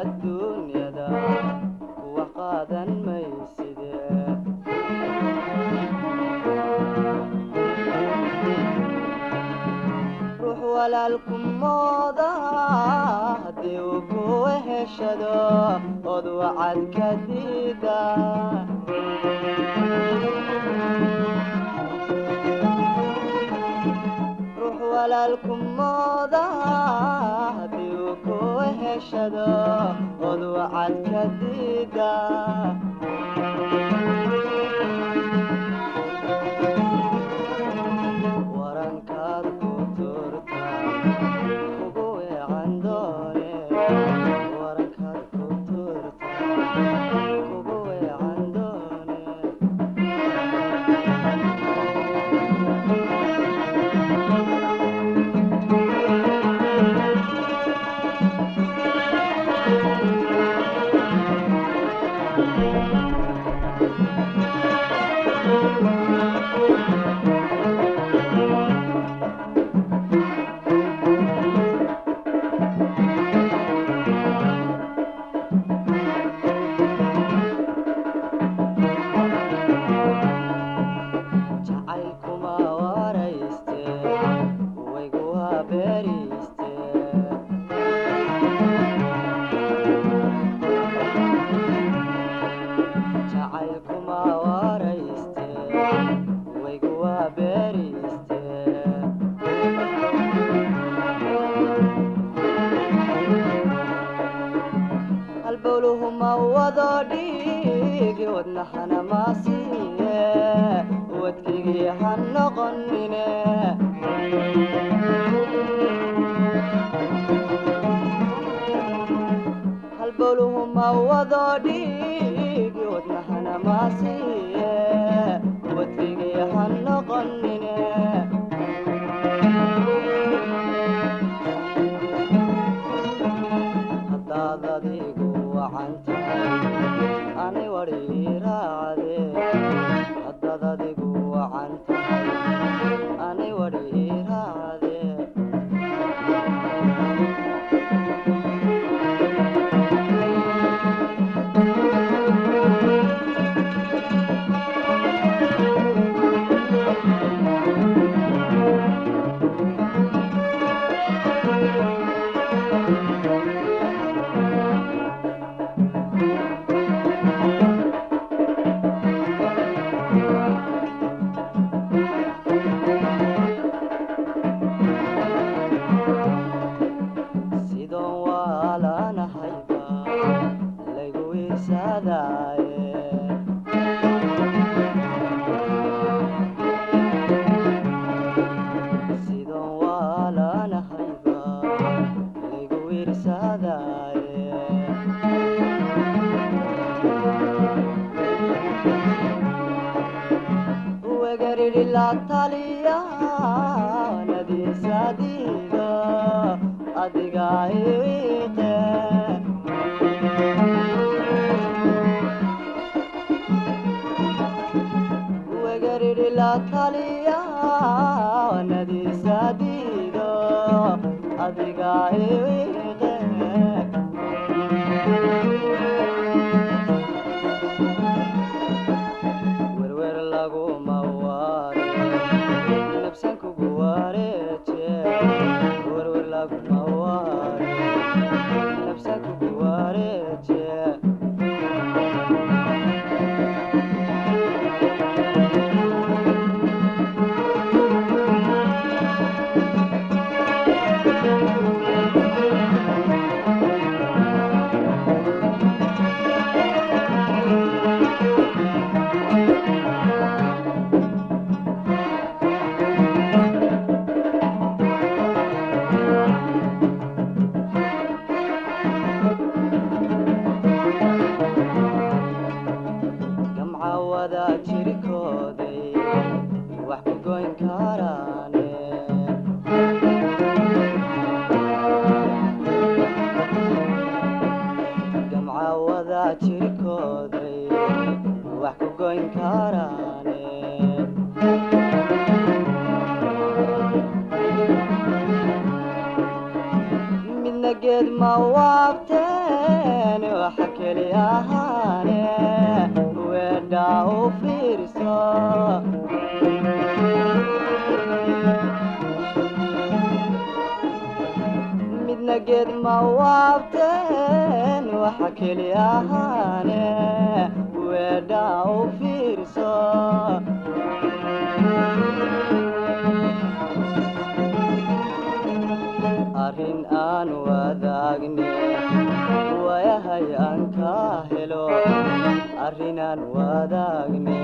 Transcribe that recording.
الدنيا دا وقادا ميسده روح walaalkum mooda haddii uu ku heshado od wacad ka diida ruux walaalkum mooda haddii uu ku heshado od wacad ka diida warankaad ku turta kugu weecan doone warankaad ku turta kugu weecan doone jacaylkuma warayste waygu habeeriste jacaylkuma warayste waygu habeeriste halbowluhuma wado dhiigi wadnahana maasiye wadkigii ha noqonine halbowluhuma wado dhiigi wadnahana maasiye wadkigii ha noqonine haddaad adigu wacan tahay ani wadhi raacde haddaad adigu wacan tahay ani wadhi raacde sidoon waalanahayba laygu irsadaye sidoon waalanahayba laygu irsadaye wegariri la taliya nadiisadiida adiga iwiqe wegariri la taliya nadiisadiida adiga iwiqe werwer laguma waare nabsan kugu wareeje werwer laguma waare nabsan kugu wareeje gamca wada jirkooday wax ku goyn karaane gamca wada jirkooday wax ku goyn karaane midna geed ma waabteen waxa keli ahaane weedha u fiirso midna geed ma waabteen waxa keli ahaane weedha u fiirso arrin aan wadaagne wayahay aan ka helo arrin aan wadaagne